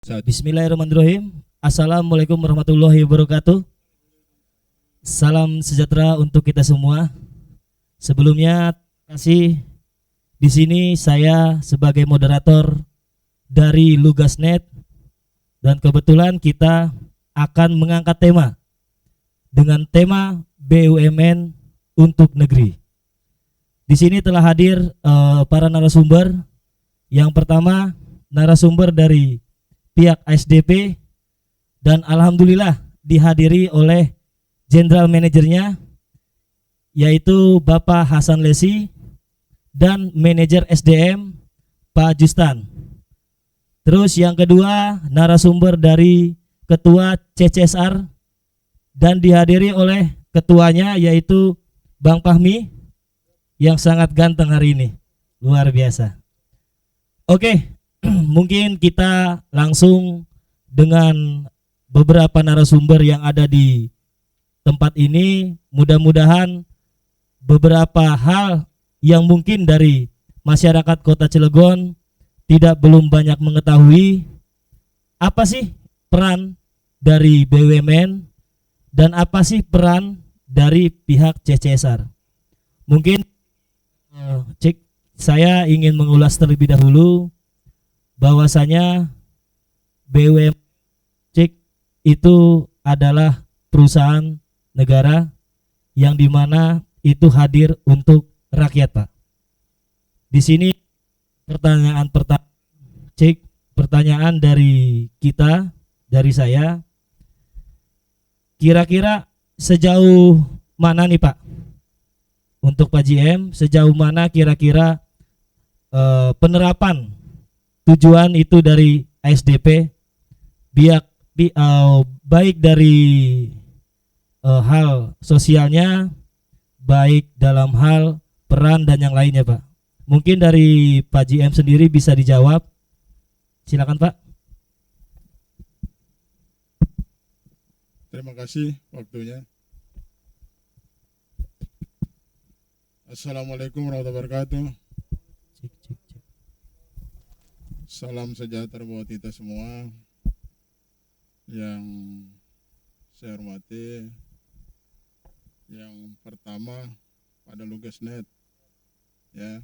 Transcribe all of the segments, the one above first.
Bismillahirrahmanirrahim. Assalamualaikum warahmatullahi wabarakatuh. Salam sejahtera untuk kita semua. Sebelumnya, terima kasih. Di sini saya sebagai moderator dari Lugasnet dan kebetulan kita akan mengangkat tema dengan tema BUMN untuk negeri. Di sini telah hadir para narasumber. Yang pertama, narasumber dari pihak ASDP dan alhamdulillah dihadiri oleh general manajernya yaitu Bapak Hasan Lesi dan manajer SDM Pak Justan. Terus yang kedua narasumber dari ketua CCSR dan dihadiri oleh ketuanya yaitu Bang Fahmi yang sangat ganteng hari ini, luar biasa. Oke. Mungkin kita langsung dengan beberapa narasumber yang ada di tempat ini. Mudah-mudahan beberapa hal yang mungkin dari masyarakat Kota Cilegon belum banyak mengetahui apa sih peran dari BUMN dan apa sih peran dari pihak CCSR. Mungkin saya ingin mengulas terlebih dahulu bahwasanya BUMN itu adalah perusahaan negara yang dimana itu hadir untuk rakyat, Pak. Di sini pertanyaan dari kita, dari saya, kira-kira sejauh mana nih Pak, untuk Pak GM, sejauh mana kira-kira penerapan tujuan itu dari ASDP baik dari hal sosialnya, baik dalam hal peran dan yang lainnya Pak. Mungkin dari Pak GM sendiri bisa dijawab. Silakan Pak. Terima kasih waktunya. Assalamualaikum warahmatullahi wabarakatuh. Salam sejahtera buat kita semua. Yang saya hormati, yang pertama pada Lugasnet, ya.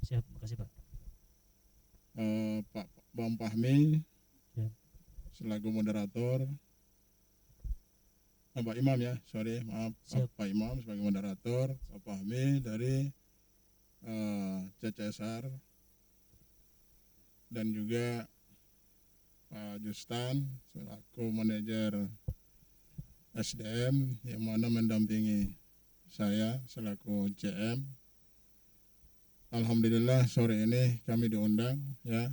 Siap, makasih Pak. Pak Bang Fahmi, ya, selaku moderator. Pak Imam ya, sorry, maaf. Pak Imam sebagai moderator, Pak Fahmi dari CCSR. Dan juga Pak Justan selaku manajer SDM yang mana mendampingi saya selaku CM. Alhamdulillah sore ini kami diundang ya.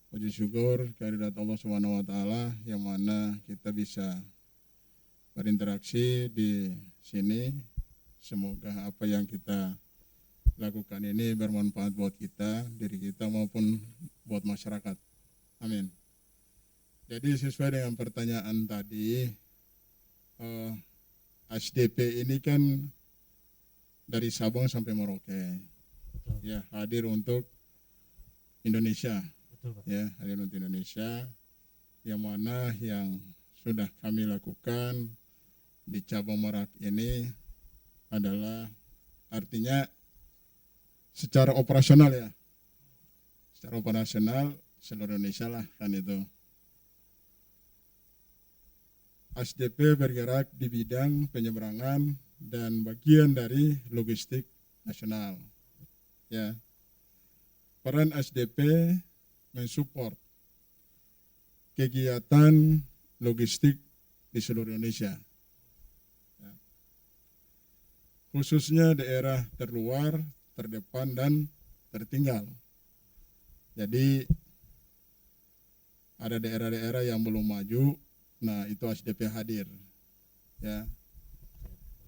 Puji syukur kehadirat Allah Subhanahu wa taala yang mana kita bisa berinteraksi di sini. Semoga apa yang kita lakukan ini bermanfaat buat kita, diri kita maupun buat masyarakat. Amin. Jadi sesuai dengan pertanyaan tadi, ASDP ini kan dari Sabang sampai Merauke, ya hadir untuk Indonesia, ya hadir untuk Indonesia, yang mana yang sudah kami lakukan di cabang Merak ini adalah artinya secara operasional ya, secara operasional seluruh Indonesia lah kan itu. ASDP bergerak di bidang penyeberangan dan bagian dari logistik nasional. Ya, peran ASDP mensupport kegiatan logistik di seluruh Indonesia, ya, khususnya daerah terluar, terdepan dan tertinggal. Jadi ada daerah-daerah yang belum maju, nah itu ASDP hadir. Ya,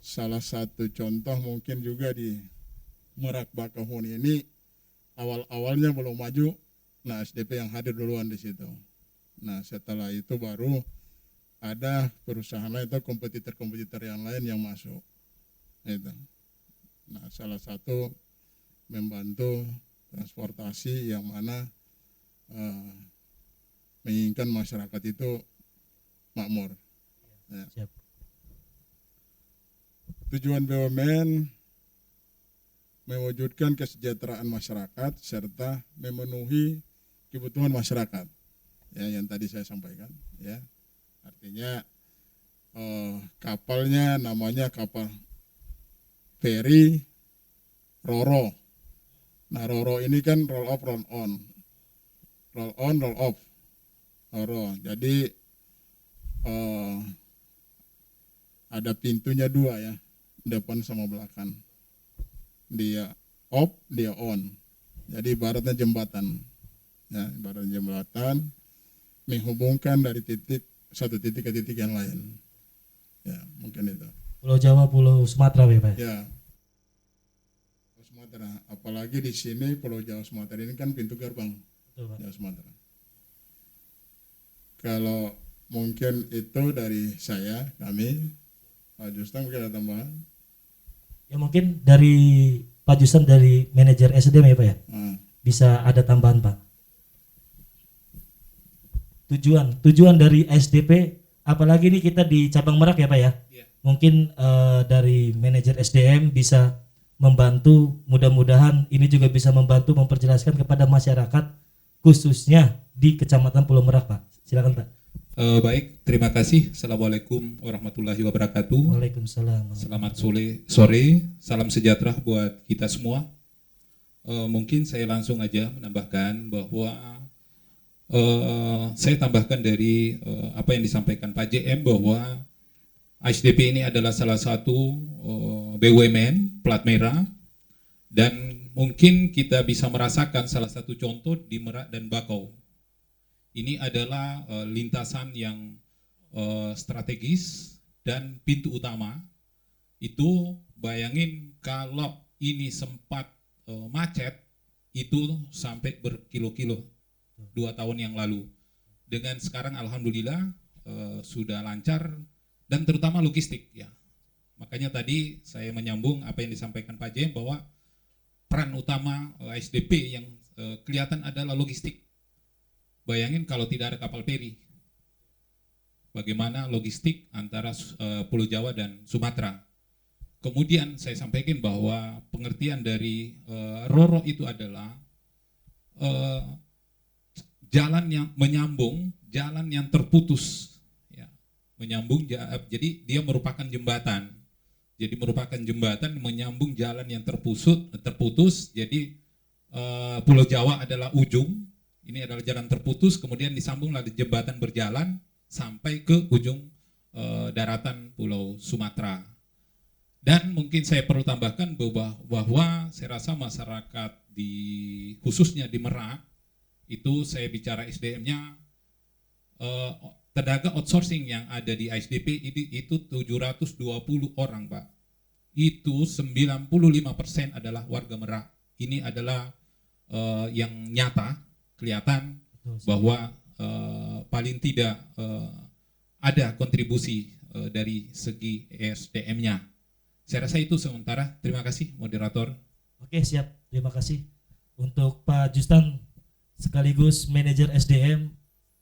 salah satu contoh mungkin juga di Merak Bakahuni ini awal-awalnya belum maju, nah ASDP yang hadir duluan di situ. Nah setelah itu baru ada perusahaan lain atau kompetitor-kompetitor yang lain yang masuk. Itu. Nah salah satu membantu transportasi yang mana menginginkan masyarakat itu makmur. Ya. Siap. Tujuan BUMN mewujudkan kesejahteraan masyarakat serta memenuhi kebutuhan masyarakat. Ya, yang tadi saya sampaikan. Ya, artinya kapalnya namanya kapal feri Roro. Nah, Roro ini kan roll off, roll on, roll off, Roro. Jadi ada pintunya dua ya, depan sama belakang. Dia off, dia on. Jadi ibaratnya jembatan, ya, ibaratnya jembatan menghubungkan dari satu titik ke titik yang lain. Ya, mungkin itu. Pulau Jawa, Pulau Sumatera ya Pak? Ya, Pulau Sumatera. Apalagi di sini Pulau Jawa Sumatera ini kan pintu gerbang. Betul, Pak. Jawa Sumatera. Kalau mungkin itu dari saya, kami, Pak Justan mungkin ada tambahan. Ya mungkin dari Pak Jusan dari manajer SDM ya Pak ya? Nah, Bisa ada tambahan Pak? Tujuan dari SDP, apalagi ini kita di cabang Merak ya Pak ya? Iya. Mungkin dari manajer SDM bisa membantu, mudah-mudahan ini juga bisa membantu memperjelaskan kepada masyarakat khususnya di Kecamatan Pulau Merak Pak. Silakan Pak. Baik, terima kasih. Assalamualaikum warahmatullahi wabarakatuh. Waalaikumsalam. Selamat sore, salam sejahtera buat kita semua. Mungkin saya langsung aja menambahkan bahwa saya tambahkan dari apa yang disampaikan Pak JM bahwa ASDP ini adalah salah satu BUMN plat merah, dan mungkin kita bisa merasakan salah satu contoh di Merak dan Bakau. Ini adalah lintasan yang strategis dan pintu utama. Itu bayangin kalau ini sempat macet itu sampai berkilo-kilo 2 tahun yang lalu. Dengan sekarang alhamdulillah sudah lancar dan terutama logistik ya. Makanya tadi saya menyambung apa yang disampaikan Pak Jem bahwa peran utama ASDP yang kelihatan adalah logistik. Bayangin kalau tidak ada kapal feri, bagaimana logistik antara Pulau Jawa dan Sumatera. Kemudian saya sampaikan bahwa pengertian dari Roro itu adalah jalan yang menyambung, jalan yang terputus, ya, menyambung. Jadi dia merupakan jembatan. Jadi merupakan jembatan menyambung jalan yang terputus. Jadi Pulau Jawa adalah ujung. Ini adalah jalan terputus, kemudian disambunglah di jembatan berjalan sampai ke ujung daratan Pulau Sumatera. Dan mungkin saya perlu tambahkan bahwa saya rasa masyarakat khususnya di Merak, itu saya bicara SDM-nya, tenaga outsourcing yang ada di ASDP itu 720 orang Pak. Itu 95% adalah warga Merak. Ini adalah yang nyata, kelihatan bahwa paling tidak ada kontribusi dari segi SDM-nya. Saya rasa itu sementara. Terima kasih moderator. Oke, siap. Terima kasih untuk Pak Justan sekaligus manajer SDM.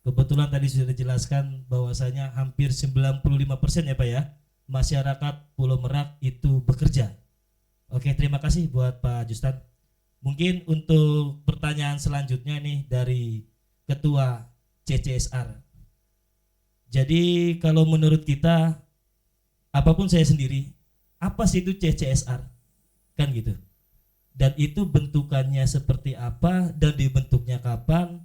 Kebetulan tadi sudah dijelaskan bahwasanya hampir 95% ya Pak ya, masyarakat Pulau Merak itu bekerja. Oke, terima kasih buat Pak Justan. Mungkin untuk pertanyaan selanjutnya nih dari Ketua CCSR. Jadi kalau menurut kita, apapun saya sendiri, apa sih itu CCSR? Kan gitu. Dan itu bentukannya seperti apa, dan dibentuknya kapan,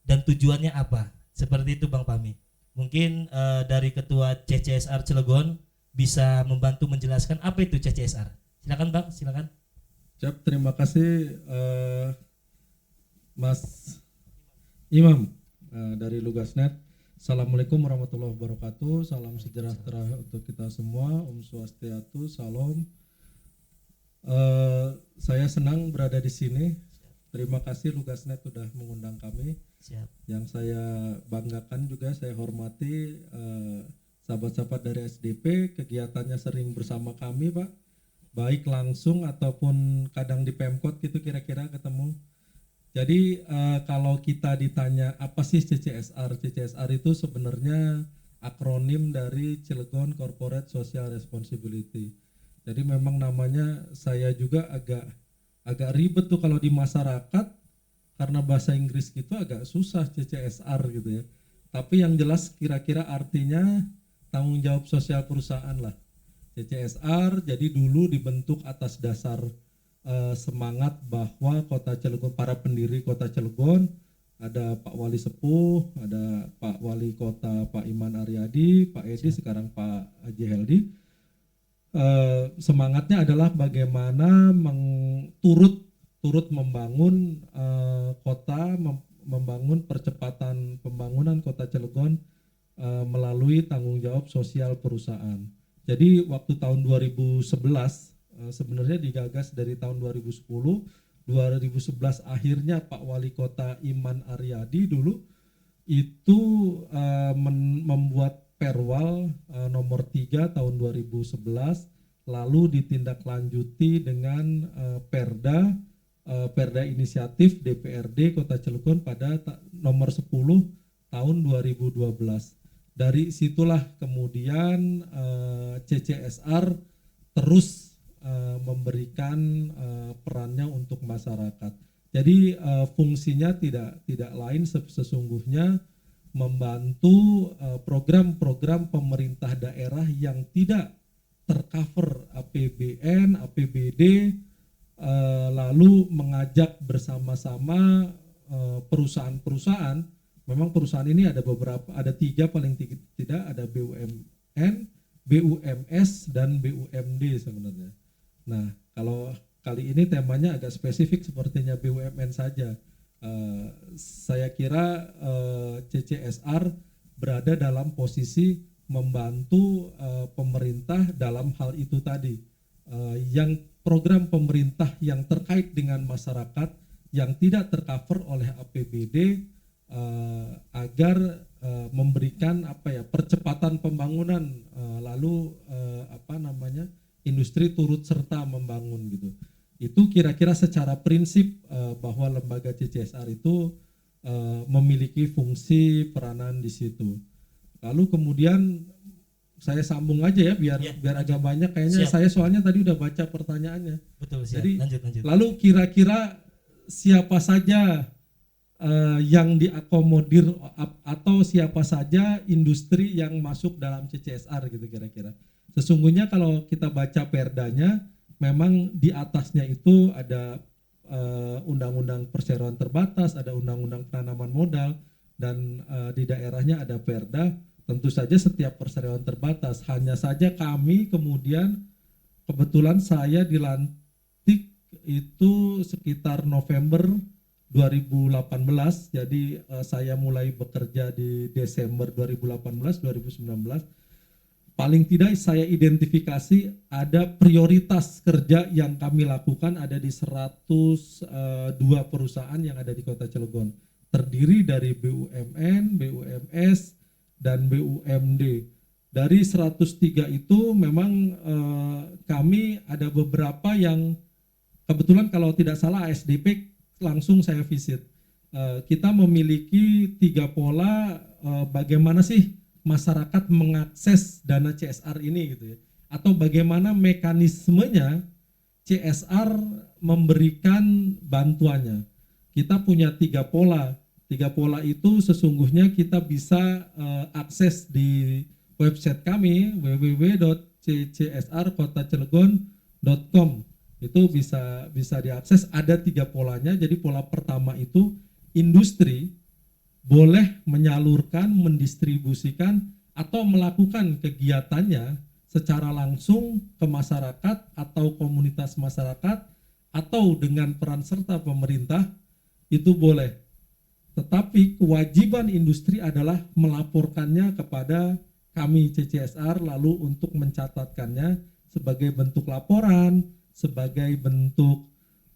dan tujuannya apa? Seperti itu Bang Pami. Mungkin dari Ketua CCSR Cilegon bisa membantu menjelaskan apa itu CCSR. Silakan Bang, silakan. Siap, terima kasih Mas Imam dari Lugasnet. Assalamualaikum warahmatullahi wabarakatuh. Salam sejahtera untuk kita semua. Om Swastiastu, salam. Saya senang berada di sini. Terima kasih Lugasnet sudah mengundang kami. Siap. Yang saya banggakan juga, saya hormati sahabat-sahabat dari SDP, kegiatannya sering bersama kami Pak, baik langsung ataupun kadang di Pemkot gitu, kira-kira ketemu. Jadi kalau kita ditanya apa sih CCSR? CCSR itu sebenarnya akronim dari Cilegon Corporate Social Responsibility. Jadi memang namanya saya juga agak ribet tuh kalau di masyarakat karena bahasa Inggris gitu agak susah CCSR gitu ya. Tapi yang jelas kira-kira artinya tanggung jawab sosial perusahaan lah. CCSR jadi dulu dibentuk atas dasar semangat bahwa Kota Cilegon, para pendiri Kota Cilegon, ada Pak Wali Sepuh, ada Pak Wali Kota Pak Iman Aryadi, Pak Edi, sekarang Pak Haji Heldi. Semangatnya adalah bagaimana turut membangun kota, membangun percepatan pembangunan Kota Cilegon melalui tanggung jawab sosial perusahaan. Jadi waktu tahun 2011 sebenarnya digagas dari tahun 2010, 2011 akhirnya Pak Wali Kota Iman Aryadi dulu itu membuat Perwal nomor 3 tahun 2011, lalu ditindaklanjuti dengan Perda Inisiatif DPRD Kota Cilegon pada nomor 10 tahun 2012. Dari situlah kemudian CCSR terus memberikan perannya untuk masyarakat. Jadi fungsinya tidak lain sesungguhnya membantu program-program pemerintah daerah yang tidak tercover APBN, APBD, lalu mengajak bersama-sama perusahaan-perusahaan. Memang perusahaan ini ada beberapa, ada 3 paling tidak, ada BUMN, BUMS, dan BUMD sebenarnya. Nah, kalau kali ini temanya agak spesifik sepertinya BUMN saja. Saya kira CCSR berada dalam posisi membantu pemerintah dalam hal itu tadi. Yang program pemerintah yang terkait dengan masyarakat yang tidak tercover oleh APBD agar memberikan percepatan pembangunan, lalu industri turut serta membangun gitu. Itu kira-kira secara prinsip bahwa lembaga CCSR itu memiliki fungsi peranan di situ. Lalu kemudian saya sambung aja ya biar agak banyak kayaknya. Siap. Saya soalnya tadi udah baca pertanyaannya. Betul, siap. Jadi Lanjut. lalu kira-kira siapa saja yang diakomodir atau siapa saja industri yang masuk dalam CCSR gitu kira-kira. Sesungguhnya kalau kita baca perdanya, memang di atasnya itu ada undang-undang perseroan terbatas, ada undang-undang penanaman modal, dan di daerahnya ada perda. Tentu saja setiap perseroan terbatas. Hanya saja kami kemudian kebetulan saya dilantik itu sekitar November 2018, jadi saya mulai bekerja di Desember 2018-2019. Paling tidak saya identifikasi ada prioritas kerja yang kami lakukan ada di 102 perusahaan yang ada di Kota Cilegon. Terdiri dari BUMN, BUMS, dan BUMD. Dari 103 itu memang kami ada beberapa yang kebetulan kalau tidak salah ASDP langsung saya visit. Kita memiliki 3 pola bagaimana sih masyarakat mengakses dana CSR ini gitu ya. Atau bagaimana mekanismenya CSR memberikan bantuannya. Kita punya 3 pola. 3 pola itu sesungguhnya kita bisa akses di website kami www.ccsrkotacelegon.com. Itu bisa diakses, ada 3 polanya. Jadi pola pertama itu industri boleh menyalurkan, mendistribusikan atau melakukan kegiatannya secara langsung ke masyarakat atau komunitas masyarakat atau dengan peran serta pemerintah, itu boleh. Tetapi kewajiban industri adalah melaporkannya kepada kami CCSR, lalu untuk mencatatkannya sebagai bentuk laporan, sebagai bentuk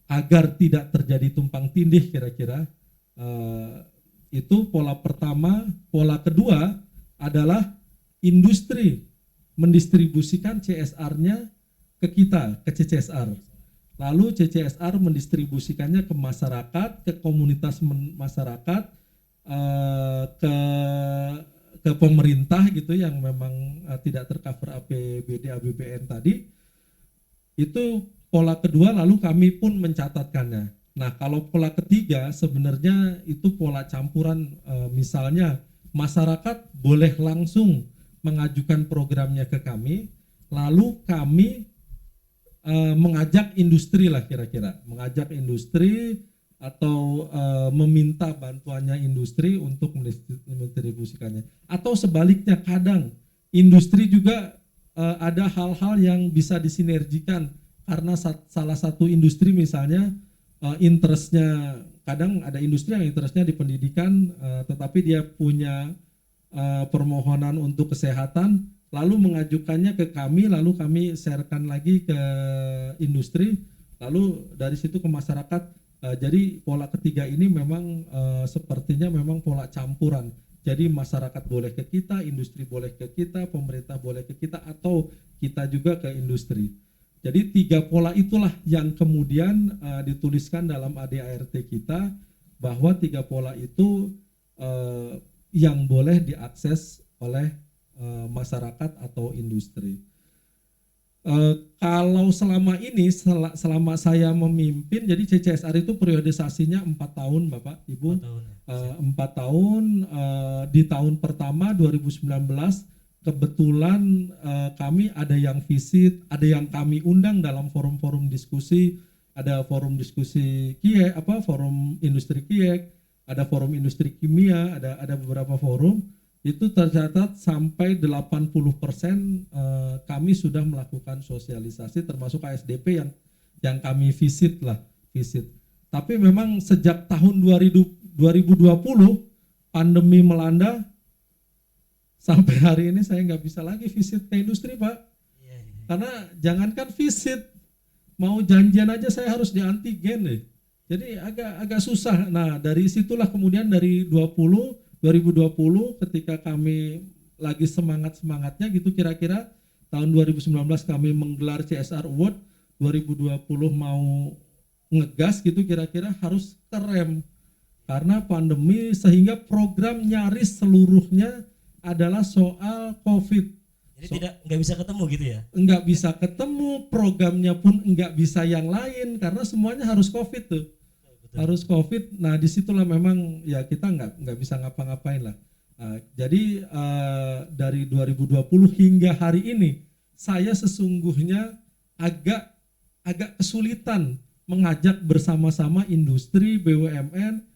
agar tidak terjadi tumpang tindih kira-kira. Itu pola pertama. Pola kedua adalah industri mendistribusikan CSR-nya ke kita, ke CCSR. lalu CCSR mendistribusikannya ke masyarakat, ke komunitas masyarakat, ke pemerintah gitu yang memang tidak tercover APBD APBN tadi. Itu pola kedua, lalu kami pun mencatatkannya. Nah, kalau pola ketiga sebenarnya itu pola campuran, misalnya masyarakat boleh langsung mengajukan programnya ke kami, lalu kami mengajak industri lah kira-kira, mengajak industri atau meminta bantuannya industri untuk mendistribusikannya. Atau sebaliknya, kadang industri juga ada hal-hal yang bisa disinergikan karena salah satu industri misalnya interestnya, kadang ada industri yang interestnya di pendidikan, tetapi dia punya permohonan untuk kesehatan, lalu mengajukannya ke kami, lalu kami sharekan lagi ke industri, lalu dari situ ke masyarakat. Jadi pola ketiga ini memang sepertinya memang pola campuran. Jadi masyarakat boleh ke kita, industri boleh ke kita, pemerintah boleh ke kita, atau kita juga ke industri. Jadi 3 pola itulah yang kemudian dituliskan dalam ADART kita, bahwa 3 pola itu yang boleh diakses oleh masyarakat atau industri. Kalau selama ini, selama saya memimpin, jadi CCSR itu periodisasinya 4 tahun Bapak Ibu. 4 tahun, di tahun pertama 2019 kebetulan kami ada yang visit, ada yang kami undang dalam forum-forum diskusi, ada forum diskusi KIEK, forum industri KIEK, ada forum industri kimia, ada beberapa forum. Itu tercatat sampai 80% kami sudah melakukan sosialisasi, termasuk ASDP yang kami visit. Tapi memang sejak tahun 2020 pandemi melanda, sampai hari ini saya nggak bisa lagi visit ke industri Pak. Karena jangankan visit, mau janjian aja saya harus di antigen deh. Jadi agak susah. Nah, dari situlah kemudian dari 2020 ketika kami lagi semangat-semangatnya gitu, kira-kira tahun 2019 kami menggelar CSR Award, 2020 mau ngegas gitu, kira-kira harus kerem karena pandemi, sehingga program nyaris seluruhnya adalah soal COVID. Jadi nggak bisa ketemu gitu ya? Nggak bisa ketemu, programnya pun nggak bisa yang lain karena semuanya harus COVID tuh. Betul. Harus COVID. Nah, disitulah memang ya kita nggak bisa ngapa-ngapain lah. Jadi dari 2020 hingga hari ini saya sesungguhnya agak kesulitan mengajak bersama-sama industri, BUMN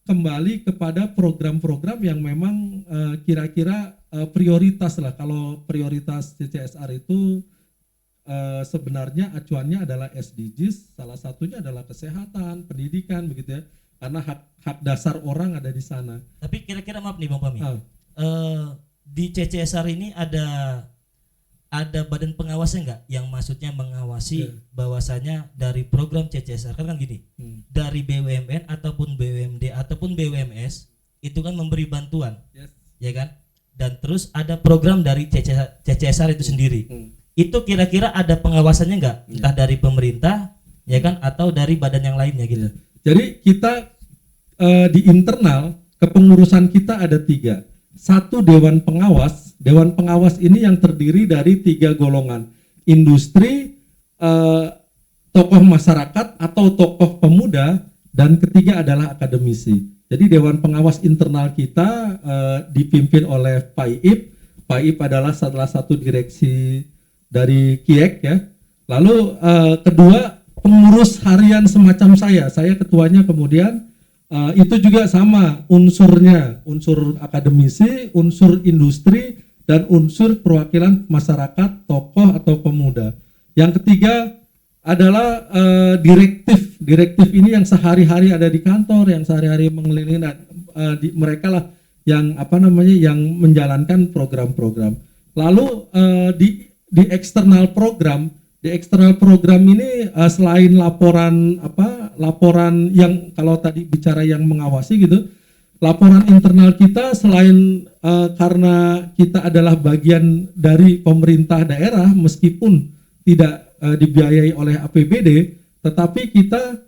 kembali kepada program-program yang memang kira-kira prioritas lah. Kalau prioritas CCSR itu sebenarnya acuannya adalah SDGs, salah satunya adalah kesehatan, pendidikan begitu ya. Karena hak dasar orang ada di sana. Tapi kira-kira maaf nih Bang Pami, di CCSR ini ada badan pengawasnya nggak? Yang maksudnya mengawasi bahwasanya dari program CCSR kan gini, dari BUMN ataupun BUMD ataupun BUMS itu kan memberi bantuan, ya kan? Dan terus ada program dari CCSR itu sendiri. Itu kira-kira ada pengawasannya nggak? Entah dari pemerintah, ya kan, atau dari badan yang lainnya gitu. Jadi kita di internal kepengurusan kita ada 3. 1 dewan pengawas. Dewan pengawas ini yang terdiri dari 3 golongan: industri, tokoh masyarakat atau tokoh pemuda, dan ketiga adalah akademisi. Jadi dewan pengawas internal kita dipimpin oleh Pak Iip. Pak Iip adalah salah satu direksi dari KIEK ya. Lalu kedua, pengurus harian semacam saya ketuanya. Kemudian itu juga sama unsurnya, unsur akademisi, unsur industri, dan unsur perwakilan masyarakat, tokoh atau pemuda. Yang ketiga adalah direktif ini yang sehari-hari ada di kantor, yang sehari-hari mengelilingi mereka lah yang yang menjalankan program-program. Lalu di eksternal program ini selain laporan yang kalau tadi bicara yang mengawasi gitu, laporan internal kita selain karena kita adalah bagian dari pemerintah daerah meskipun tidak dibiayai oleh APBD, tetapi kita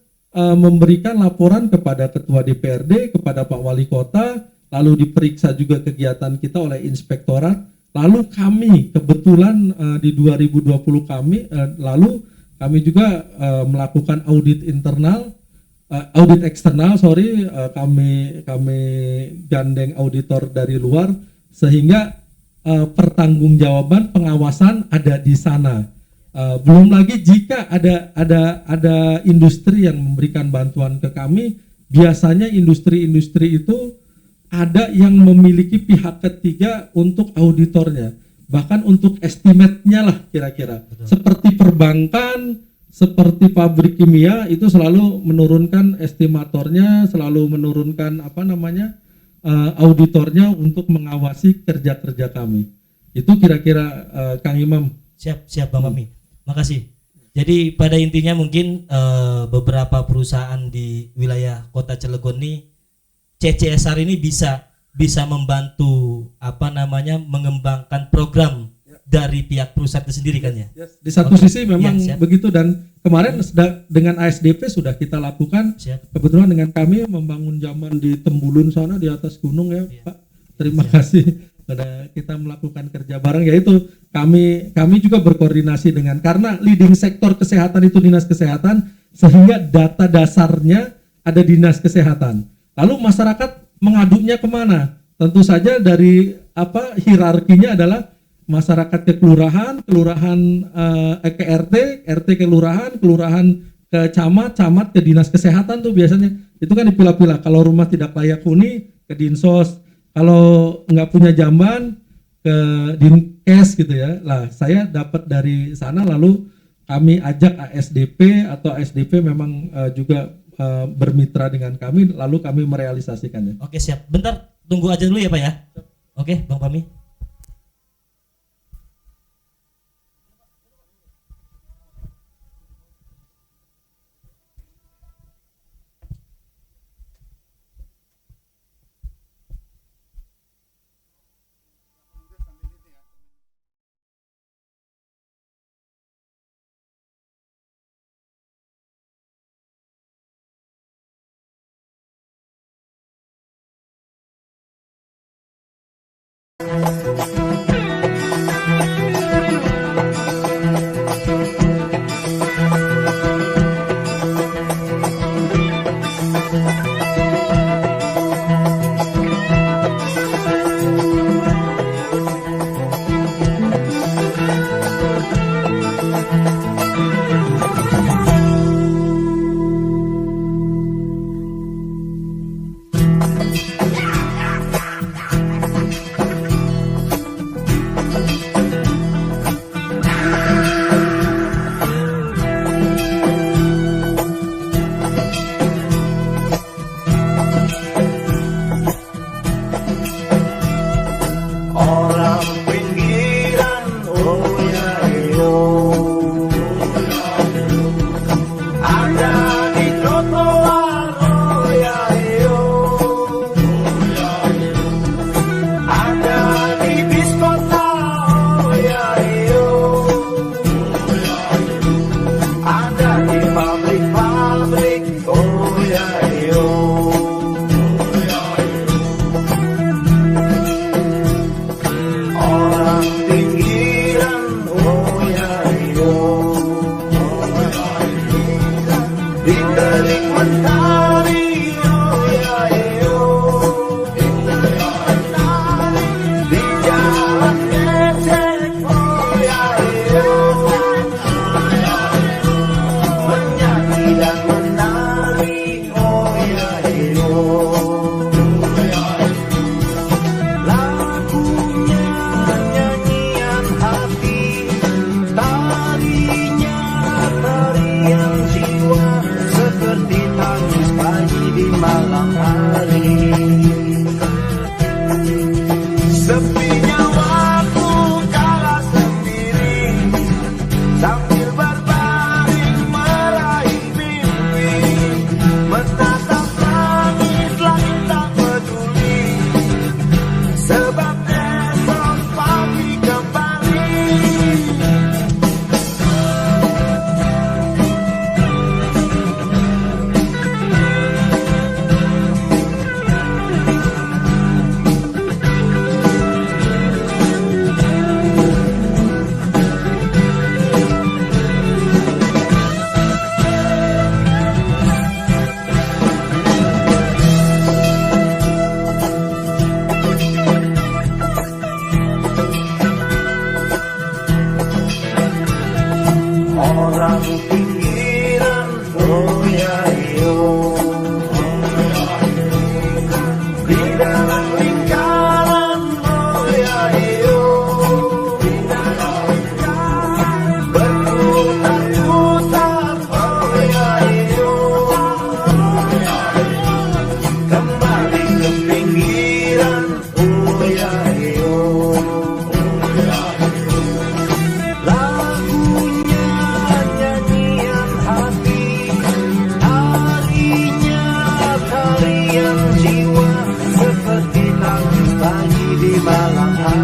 memberikan laporan kepada Ketua DPRD, kepada Pak Wali Kota, lalu diperiksa juga kegiatan kita oleh Inspektorat, lalu kami kebetulan di 2020 kami juga melakukan audit internal, audit eksternal, kami gandeng auditor dari luar, sehingga pertanggungjawaban pengawasan ada di sana. Belum lagi jika ada industri yang memberikan bantuan ke kami, biasanya industri-industri itu ada yang memiliki pihak ketiga untuk auditornya, bahkan untuk estimate-nya lah kira-kira. Seperti perbankan, seperti pabrik kimia itu selalu menurunkan estimatornya, selalu menurunkan auditornya untuk mengawasi kerja-kerja kami. Itu kira-kira Kang Imam. Siap Bang Fahmi. Makasih. Jadi pada intinya mungkin beberapa perusahaan di wilayah Kota Cilegon ini CCSR ini bisa membantu mengembangkan program dari pihak perusahaan itu sendiri kan ya. Di satu sisi memang siap. begitu, dan kemarin dengan ASDP sudah kita lakukan. Siap. Kebetulan dengan kami membangun jaman di Tembulun sana di atas gunung ya, Pak. Terima kasih. Pada kita melakukan kerja bareng, yaitu kami juga berkoordinasi dengan, karena leading sektor kesehatan itu dinas kesehatan, sehingga data dasarnya ada dinas kesehatan. Lalu masyarakat mengadunya kemana? Tentu saja dari hierarkinya adalah masyarakat ke kelurahan, ke RT ke kelurahan ke camat ke dinas kesehatan tuh biasanya. Itu kan dipilah-pilah. Kalau rumah tidak layak huni ke Dinsos, kalau nggak punya jamban ke Dinkes gitu ya. Lah saya dapat dari sana, lalu kami ajak ASDP atau ASDP memang juga bermitra dengan kami, lalu kami merealisasikannya. Oke, siap. Bentar, tunggu aja dulu ya Pak ya. Oke, Bang Fahmi.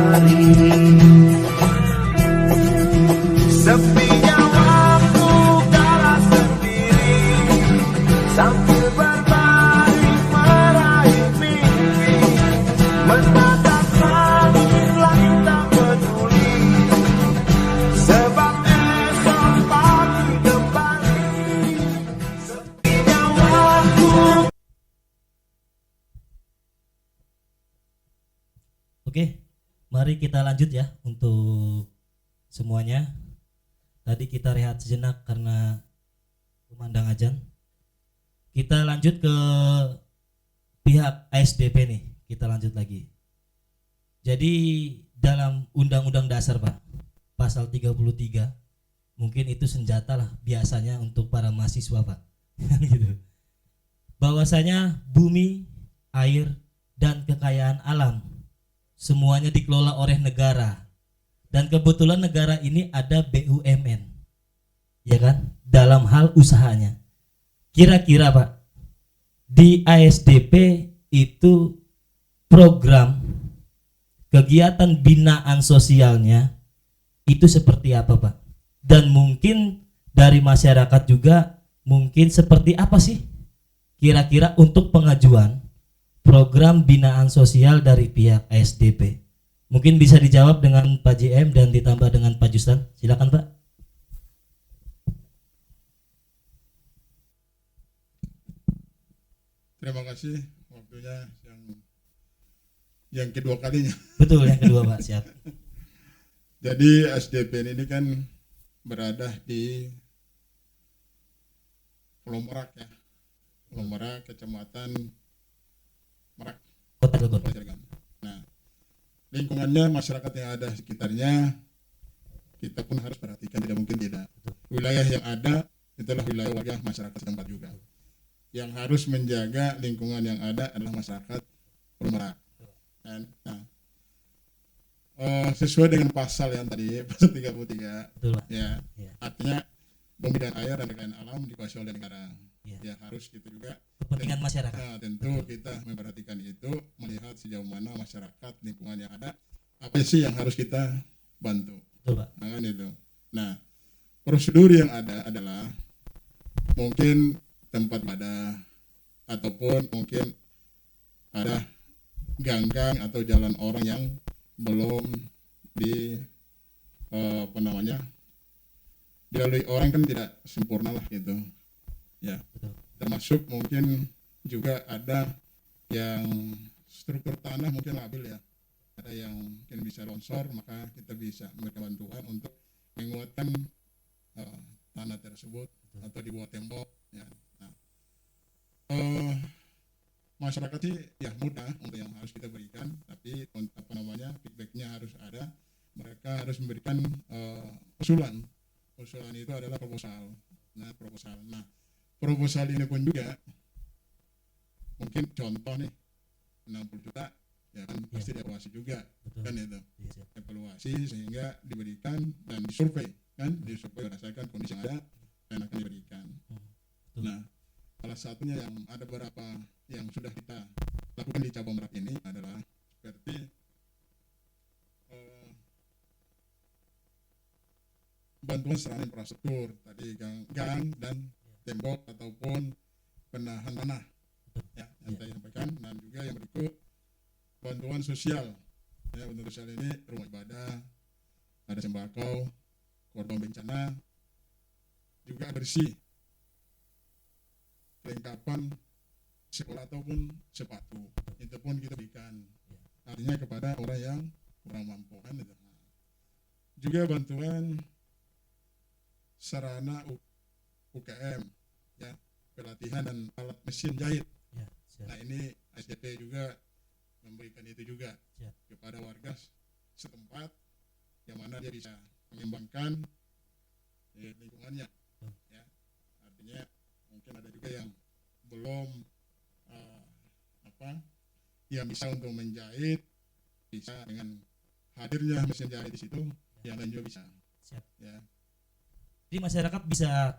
hari. Sepinya waktu kala sendiri, sambil berbaring meraih mimpi, menatap langit langit tak peduli, sebab esok pagi kembali. Sepinya waktu. Oke, mari kita lanjut ya untuk semuanya. Tadi kita rehat sejenak karena kumandang azan. Kita lanjut ke pihak ASDP nih. Kita lanjut lagi. Jadi dalam Undang-Undang Dasar Pak, pasal 33, mungkin itu senjata lah biasanya untuk para mahasiswa Pak. Gitu. Bahwasanya bumi, air, dan kekayaan alam semuanya dikelola oleh negara, dan kebetulan negara ini ada BUMN, ya kan, dalam hal usahanya. Kira-kira Pak, di ASDP itu program kegiatan binaan sosialnya itu seperti apa Pak? Dan mungkin dari masyarakat juga mungkin seperti apa sih kira-kira untuk pengajuan program binaan sosial dari pihak ASDP? Mungkin bisa dijawab dengan Pak JM dan ditambah dengan Pak Justan. Silakan Pak. Terima kasih waktunya yang kedua kalinya. Betul, yang kedua Pak, siap. Jadi SDP ini kan berada di Pulau Merak ya. Pulau Merak, Kecamatan Merak, Kota Bogor. Cilegon. Nah, lingkungannya, masyarakat yang ada sekitarnya kita pun harus perhatikan, tidak mungkin tidak. Wilayah yang ada itulah wilayah warga masyarakat setempat juga. Yang harus menjaga lingkungan yang ada adalah masyarakat Pulau Merak. Dan, nah, sesuai dengan pasal yang tadi, pasal 33, Betul Pak. ya, Ya. artinya bumi dan air dan kekayaan alam dikuasai oleh negara. Ya. Ya harus gitu juga. Kepentingan masyarakat. Nah, tentu kita memperhatikan itu, melihat sejauh mana masyarakat lingkungan yang ada, apa sih yang harus kita bantu. Betul Pak. Nah, kan itu. Nah, prosedur yang ada adalah mungkin tempat ibadah ataupun mungkin ada ganggang atau jalan orang yang belum di dilalui orang kan tidak sempurna lah gitu. Ya, Betul. termasuk mungkin juga ada yang struktur tanah mungkin labil ya, ada yang mungkin bisa longsor, maka kita bisa memberikan bantuan untuk menguatkan tanah tersebut atau dibuat tembok ya. Nah, masyarakat sih ya mudah untuk yang harus kita berikan, tapi feedbacknya harus ada, mereka harus memberikan usulan itu adalah proposal. Nah, proposal ini pun juga mungkin contoh nih 60 juta ya kan, pasti dievaluasi juga. Betul. Kan itu Iya, siap. evaluasi sehingga diberikan dan disurvei berdasarkan kondisi yang ada dan akan diberikan. Betul. Nah, salah satunya yang ada beberapa yang sudah kita lakukan di cabang Merak ini adalah seperti bantuan sarana infrastruktur tadi, gang dan tembok ataupun penahan tanah ya, yang saya sampaikan. Dan juga yang berikut bantuan sosial ya, bantuan sosial ini rumah ibadah, ada sembako, korban bencana, juga bersih, kelengkapan sekolah ataupun sepatu, itu pun kita berikan, artinya kepada orang yang kurang mampu kan itu. Juga bantuan sarana UKM ya, pelatihan dan alat mesin jahit. Ya, siap. Nah, ini SDP juga memberikan itu juga Siap. kepada warga setempat yang mana dia bisa mengembangkan lingkungannya ya. Artinya mungkin ada juga yang belum yang bisa untuk menjahit, bisa dengan hadirnya mesin jahit di situ, yang lain juga bisa. Siap. Ya. Jadi masyarakat bisa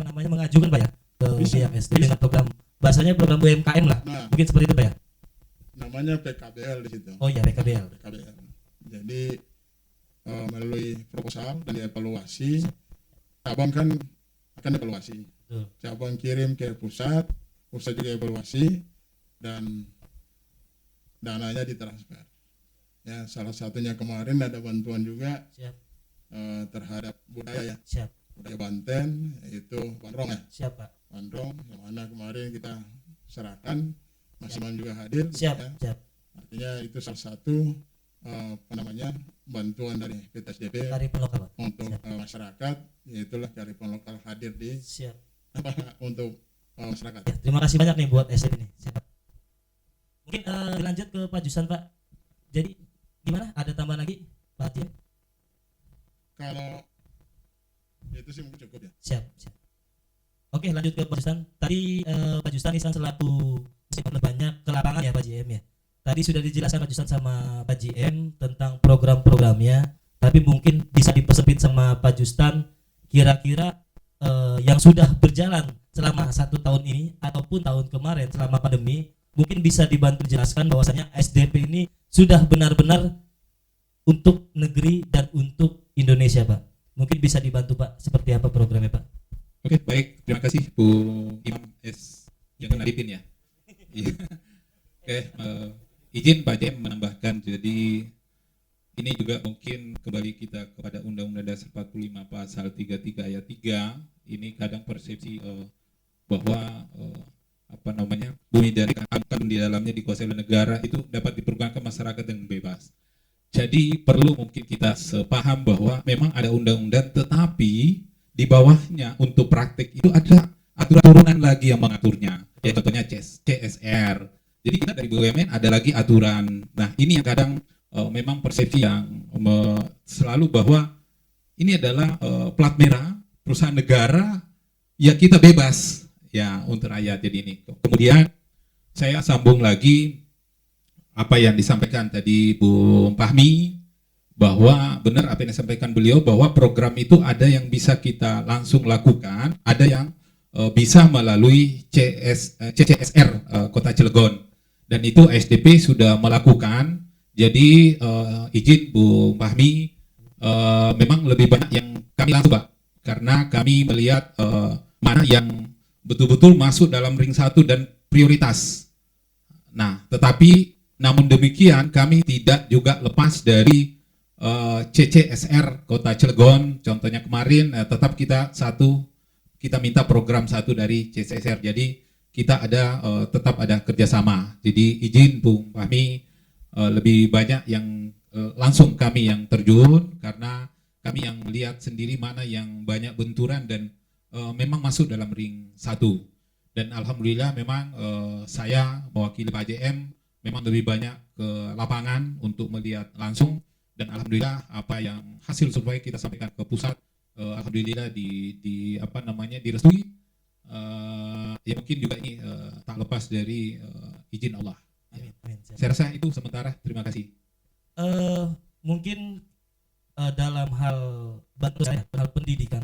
mengajukan Pak ya ke Bisa. pihak SD dengan program, bahasanya program UMKM lah. Nah, Mungkin seperti itu Pak ya. namanya PKBL di situ. Oh iya, PKBL. PKBL. Jadi melalui proposal dan dievaluasi, cabang kan akan evaluasi. Betul. Cabang kirim ke pusat juga evaluasi, dan dananya ditransfer. Ya, salah satunya kemarin ada bantuan juga Siap. terhadap budaya ya, Siap. budaya Banten, yaitu Bandrong ya. Siap, Pak. Bandrong yang mana kemarin kita serahkan, Mas Imam juga hadir. Siap. Ya. Siap. Artinya itu salah satu bantuan dari PTSDP Kearifan lokal, Pak. untuk Siap. masyarakat, yaitulah kearifan lokal hadir di Siap. untuk masyarakat. Ya, terima kasih banyak nih buat SDP ini. Siap. Mungkin dilanjut ke Pak Jusan, Pak. Jadi gimana? Ada tambahan lagi, Pak Haji? Kalau itu sih mungkin cukup ya. Siap, siap. Oke, lanjut ke Pak Justan. Tadi Pak Justan ini kan selaku meskipun banyak ke lapangan ya Pak JM ya. Tadi sudah dijelaskan Pak Justan sama Pak JM tentang program-programnya. Tapi mungkin bisa dipersempit sama Pak Justan kira-kira yang sudah berjalan selama 1 tahun ini ataupun tahun kemarin selama pandemi, mungkin bisa dibantu jelaskan bahwasanya SDP ini sudah benar-benar untuk negeri dan untuk Indonesia, Pak. Mungkin bisa dibantu Pak, seperti apa programnya Pak? Oke, baik. Terima kasih Bu Imam S. Jangan Arifin ya. Iya. Oke, izin Pak Jem menambahkan. Jadi ini juga mungkin kembali kita kepada Undang-Undang Dasar 45 Pasal 33 Ayat 3. Ini kadang persepsi bahwa bumi dan ikan di dalamnya dikuasai oleh negara itu dapat dipergunakan masyarakat dengan bebas. Jadi perlu mungkin kita sepaham bahwa memang ada undang-undang, tetapi di bawahnya untuk praktik itu ada aturan turunan lagi yang mengaturnya. Ya contohnya CSR. Jadi kita dari BUMN ada lagi aturan. Nah ini yang kadang memang persepsi yang selalu bahwa ini adalah plat merah perusahaan negara, ya kita bebas ya untuk rakyat. Jadi ini. Kemudian saya sambung lagi apa yang disampaikan tadi Bu Fahmi, bahwa benar apa yang disampaikan beliau, bahwa program itu ada yang bisa kita langsung lakukan, ada yang bisa melalui CCSR Kota Cilegon, dan itu SDP sudah melakukan. Jadi izin Bu Fahmi, memang lebih banyak yang kami langsung Pak, karena kami melihat mana yang betul-betul masuk dalam ring 1 dan prioritas. Nah, tetapi namun demikian kami tidak juga lepas dari CCSR Kota Cilegon. Contohnya kemarin tetap kita minta program 1 dari CCSR. Jadi kita ada tetap ada kerjasama. Jadi izin Bung Fahmi, lebih banyak yang langsung kami yang terjun, karena kami yang melihat sendiri mana yang banyak benturan dan memang masuk dalam ring 1. Dan alhamdulillah memang saya mewakili Pak JM memang lebih banyak ke lapangan untuk melihat langsung, dan alhamdulillah apa yang hasil survei kita sampaikan ke pusat alhamdulillah direstui. Ya mungkin juga ini tak lepas dari izin Allah. Amin, amin. Saya rasa itu sementara. Terima kasih. Mungkin dalam hal bantuan hal pendidikan,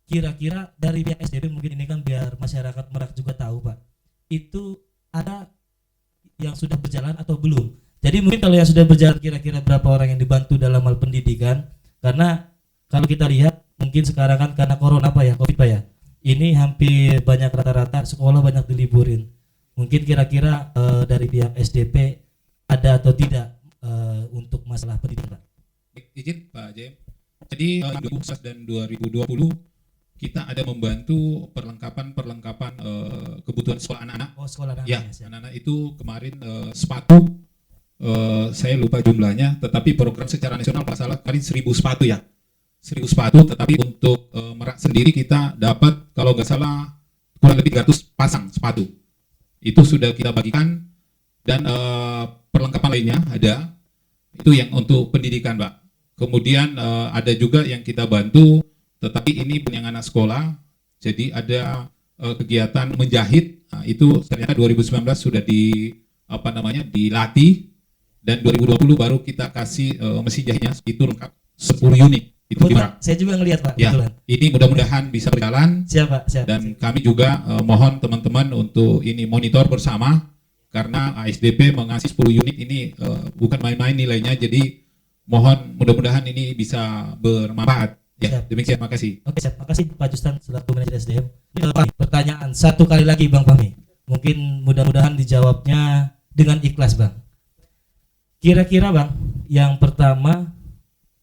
kira-kira dari pihak SDP mungkin ini kan biar masyarakat Merak juga tahu Pak, itu ada yang sudah berjalan atau belum. Jadi mungkin kalau yang sudah berjalan kira-kira berapa orang yang dibantu dalam hal pendidikan, karena kalau kita lihat mungkin sekarang kan karena corona Pak ya, Covid Pak ya, ini hampir banyak rata-rata sekolah banyak diliburin. Mungkin kira-kira dari pihak SDP ada atau tidak untuk masalah pendidikan Pak? Izin Pak Jem. Jadi 2019 dan 2020 kita ada membantu perlengkapan kebutuhan sekolah anak-anak. Oh, sekolah anak-anak. Ya, Siap. anak-anak itu kemarin sepatu, saya lupa jumlahnya, tetapi program secara nasional Pak salah kemarin 1000 sepatu ya. 1000 sepatu, tetapi untuk Merak sendiri kita dapat kalau nggak salah kurang lebih 300 pasang sepatu. Itu sudah kita bagikan, dan perlengkapan lainnya ada. Itu yang untuk pendidikan Pak. Kemudian ada juga yang kita bantu, tetapi ini yang anak sekolah. Jadi ada kegiatan menjahit. Nah, itu ternyata 2019 sudah dilatih, dan 2020 baru kita kasih mesin jahitnya itu lengkap 10 unit. Itu di Merak. Saya juga ngelihat Pak. Ya, Betulan. ini mudah-mudahan bisa berjalan. Siap Pak, siap. Dan kami juga mohon teman-teman untuk ini monitor bersama, karena ASDP mengasih 10 unit ini bukan main-main nilainya. Jadi mohon mudah-mudahan ini bisa bermanfaat. Ya, Siap. demikian, makasih. Oke, siap. Makasih Pak Justan selaku manajer SDM. Ini pertanyaan satu kali lagi Bang Fahmi. Mungkin mudah-mudahan dijawabnya dengan ikhlas Bang. Kira-kira Bang, yang pertama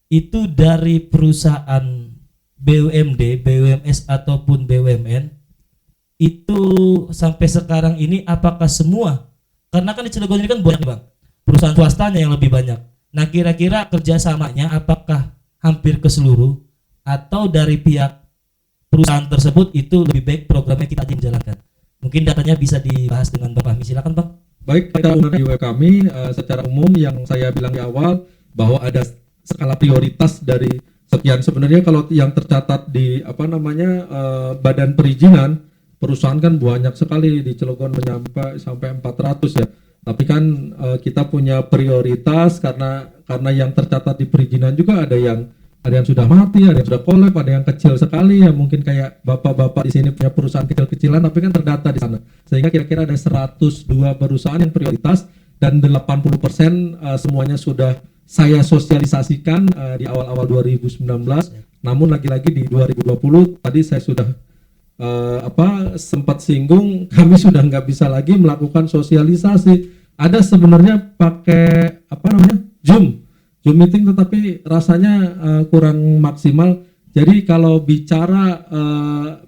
itu dari perusahaan BUMD, BUMS ataupun BUMN itu sampai sekarang ini apakah semua? Karena kan di Cilegon ini kan banyak Bang, perusahaan swastanya yang lebih banyak. Nah kira-kira kerjasamanya apakah hampir keseluruh atau dari pihak perusahaan tersebut itu lebih baik programnya kita aja menjalankan? Mungkin datanya bisa dibahas dengan Bapak Fahmi. Silakan Bang. Baik, kita di web kami secara umum yang saya bilang di awal bahwa ada skala prioritas dari sekian. Sebenarnya kalau yang tercatat di badan perizinan perusahaan kan banyak sekali di Cilegon sampai 400 ya. Tapi kan kita punya prioritas karena yang tercatat di perizinan juga ada yang sudah mati, ada yang sudah kolab, ada yang kecil sekali ya, mungkin kayak bapak-bapak di sini punya perusahaan kecil-kecilan tapi kan terdata di sana. Sehingga kira-kira ada 102 perusahaan yang prioritas dan 80% semuanya sudah saya sosialisasikan di awal-awal 2019. Namun lagi-lagi di 2020 tadi saya sudah sempat singgung, kami sudah nggak bisa lagi melakukan sosialisasi. Ada sebenarnya pakai Zoom meeting, tetapi rasanya kurang maksimal. Jadi kalau bicara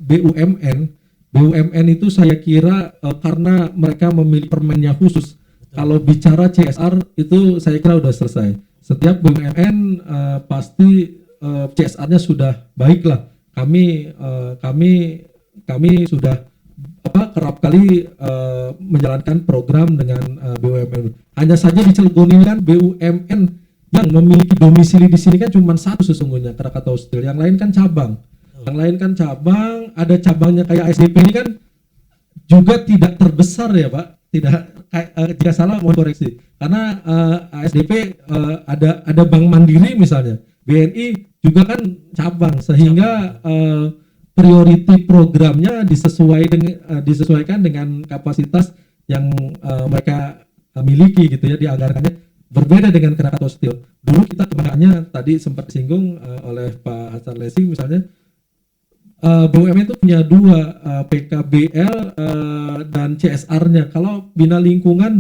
BUMN itu saya kira karena mereka memilih permennya khusus. Kalau bicara CSR itu saya kira udah selesai. Setiap BUMN pasti CSR-nya sudah baik lah. Kami sudah kerap kali menjalankan program dengan BUMN. Hanya saja di Cilegon ini kan BUMN yang memiliki domisili di sini kan cuma satu sesungguhnya, Krakatau Steel. Yang lain kan cabang. Ada cabangnya kayak ASDP ini kan juga tidak terbesar ya Pak. Jika salah mau koreksi. Karena ASDP ada Bank Mandiri misalnya, BNI juga kan cabang, sehingga priority programnya disesuaikan dengan kapasitas yang mereka miliki gitu ya, dianggarkannya. Berbeda dengan Krakatau Steel. Dulu kita kebanggaannya tadi sempat disinggung oleh Pak Hasan Lesi misalnya, BUMN itu punya dua, PKBL dan CSR-nya. Kalau bina lingkungan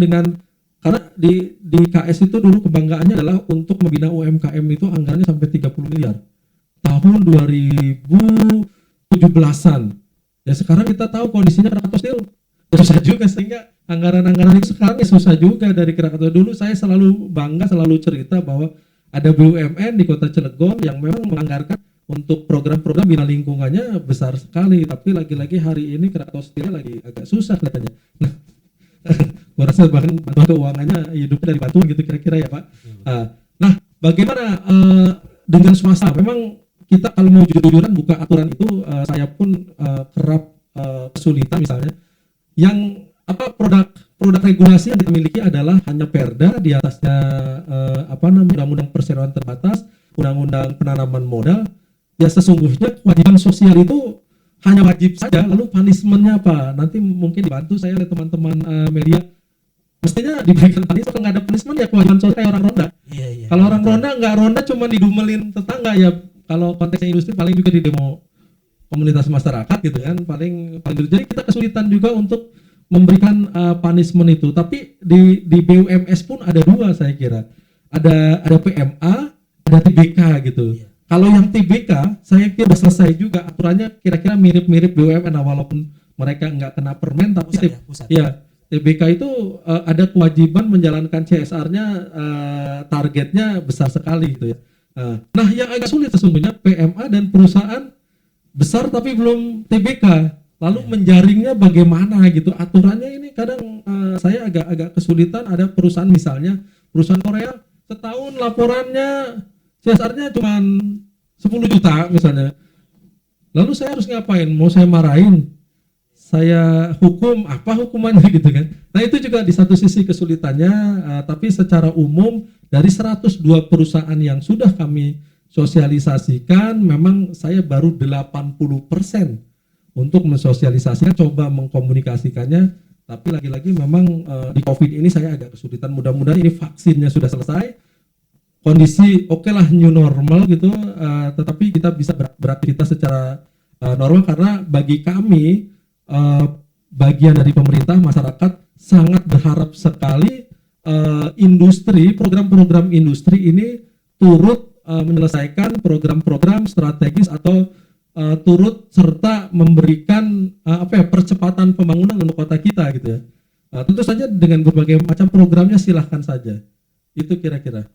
karena di KS itu dulu kebanggaannya adalah untuk membina UMKM itu anggarannya sampai 30 miliar. Tahun 2017-an. Ya sekarang kita tahu kondisinya Krakatau Steel susah juga, sehingga anggaran-anggaran itu sekarang susah juga dari Krakatau. Dulu saya selalu bangga, selalu cerita bahwa ada BUMN di Kota Cilegon yang memang menganggarkan untuk program-program bina lingkungannya besar sekali, tapi lagi-lagi hari ini Krakatau Steel lagi agak susah katanya. Nah, gua rasa bahkan keuangannya hidupnya dari batuan gitu kira-kira ya Pak. Nah, bagaimana dengan swasta? Memang kita kalau mau jujur-jujuran buka aturan itu saya pun kerap kesulitan misalnya. Yang produk regulasi yang kita miliki adalah hanya Perda, di atasnya undang-undang perseroan terbatas, undang-undang penanaman modal. Ya sesungguhnya kewajiban sosial itu hanya wajib saja, lalu punishment-nya apa? Nanti mungkin dibantu saya oleh teman-teman media. Mestinya diberikan punishment, kalau nggak ada punishment ya kewajiban sosial kayak orang ronda. Iya. Kalau orang ronda nggak ronda cuma didumelin tetangga ya, kalau konteksnya industri paling juga di demo komunitas masyarakat gitu kan, paling jadi kita kesulitan juga untuk memberikan punishment itu. Tapi di BUMS pun ada dua saya kira, ada PMA, ada TBK gitu. Iya. Kalau yang TBK saya kira sudah selesai juga aturannya, kira-kira mirip-mirip BUMN walaupun mereka nggak kena permen, tapi pusat. Ya TBK itu ada kewajiban menjalankan CSR-nya, targetnya besar sekali gitu ya. Nah yang agak sulit sesungguhnya PMA dan perusahaan besar tapi belum TBK, lalu menjaringnya bagaimana gitu, aturannya ini kadang saya agak kesulitan. Ada perusahaan misalnya, perusahaan Korea setahun laporannya CSR-nya cuma 10 juta misalnya, lalu saya harus ngapain? Mau saya marahin? Saya hukum? Apa hukumannya gitu kan? Nah itu juga di satu sisi kesulitannya, tapi secara umum dari 102 perusahaan yang sudah kami sosialisasikan, memang saya baru 80% untuk mensosialisasikan, coba mengkomunikasikannya. Tapi lagi-lagi memang di COVID ini saya agak kesulitan. Mudah-mudahan ini vaksinnya sudah selesai, kondisi oke lah new normal gitu, tetapi kita bisa beraktivitas secara normal karena bagi kami bagian dari pemerintah, masyarakat sangat berharap sekali industri, program-program industri ini turut menyelesaikan program-program strategis atau turut serta memberikan percepatan pembangunan untuk kota kita gitu ya. Tentu saja dengan berbagai macam programnya silahkan saja. Itu kira-kira.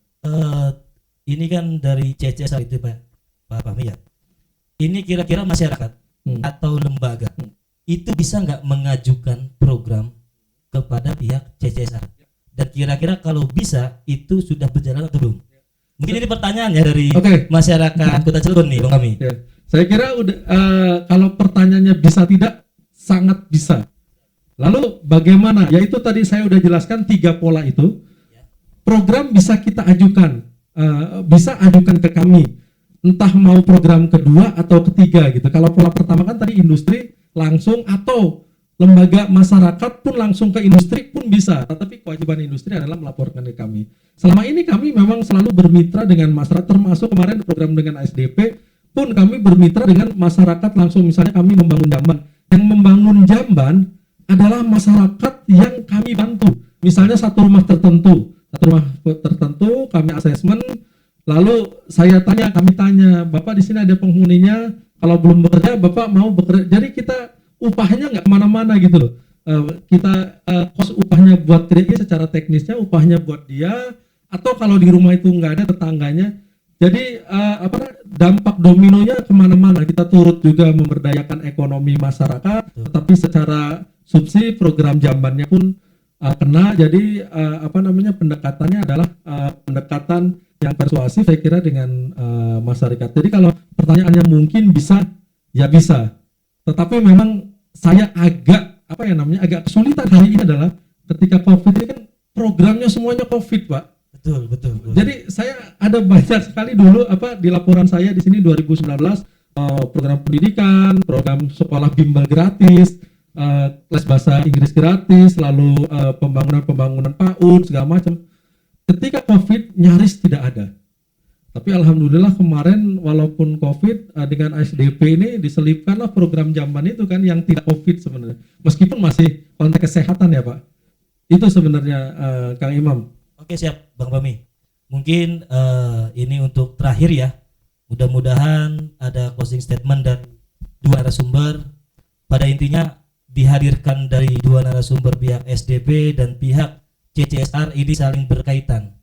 Ini kan dari CCSR itu Pak Fahmi ya. Ini kira-kira masyarakat atau lembaga itu bisa nggak mengajukan program kepada pihak CCSR? Dan kira-kira kalau bisa itu sudah berjalan atau belum? Mungkin ini pertanyaannya dari masyarakat Kota Cilegon nih, Bang Fahmi. Ya. Saya kira udah kalau pertanyaannya bisa tidak, sangat bisa. Lalu bagaimana? Ya itu tadi saya udah jelaskan 3 pola itu. Program bisa kita ajukan, bisa ajukan ke kami. Entah mau program kedua atau ketiga gitu. Kalau pola pertama kan tadi industri langsung atau lembaga masyarakat pun langsung ke industri pun bisa. Tetapi kewajiban industri adalah melaporkan ke kami. Selama ini kami memang selalu bermitra dengan masyarakat, termasuk kemarin program dengan ASDP pun kami bermitra dengan masyarakat langsung. Misalnya kami membangun jamban. Yang membangun jamban adalah masyarakat yang kami bantu. Misalnya satu rumah tertentu kami asesmen, lalu kami tanya, Bapak di sini ada penghuninya, kalau belum bekerja Bapak mau bekerja. Jadi kita upahnya nggak kemana-mana gitu loh. Kita kos upahnya buat dia, secara teknisnya upahnya buat dia, atau kalau di rumah itu nggak ada tetangganya. Jadi dampak dominonya kemana-mana. Kita turut juga memberdayakan ekonomi masyarakat, tetapi secara subsidi program jambannya pun kena. Jadi pendekatannya adalah pendekatan yang persuasif saya kira dengan masyarakat. Jadi kalau pertanyaannya mungkin bisa, ya bisa. Tetapi memang saya agak agak kesulitan hari ini adalah ketika COVID ini kan programnya semuanya COVID, Pak. Betul. Jadi saya ada banyak sekali dulu di laporan saya di sini 2019 program pendidikan, program sekolah bimbel gratis, les bahasa Inggris gratis, lalu pembangunan PAUD segala macam. Ketika COVID nyaris tidak ada. Tapi alhamdulillah kemarin walaupun COVID dengan ASDP ini diselipkanlah program jamban itu kan yang tidak COVID sebenarnya. Meskipun masih konteks kesehatan ya Pak. Itu sebenarnya Kang Imam. Oke, siap Bang Fahmi. Mungkin ini untuk terakhir ya. Mudah-mudahan ada closing statement dari 2 narasumber. Pada intinya dihadirkan dari 2 narasumber pihak SDP dan pihak CCSR ini saling berkaitan.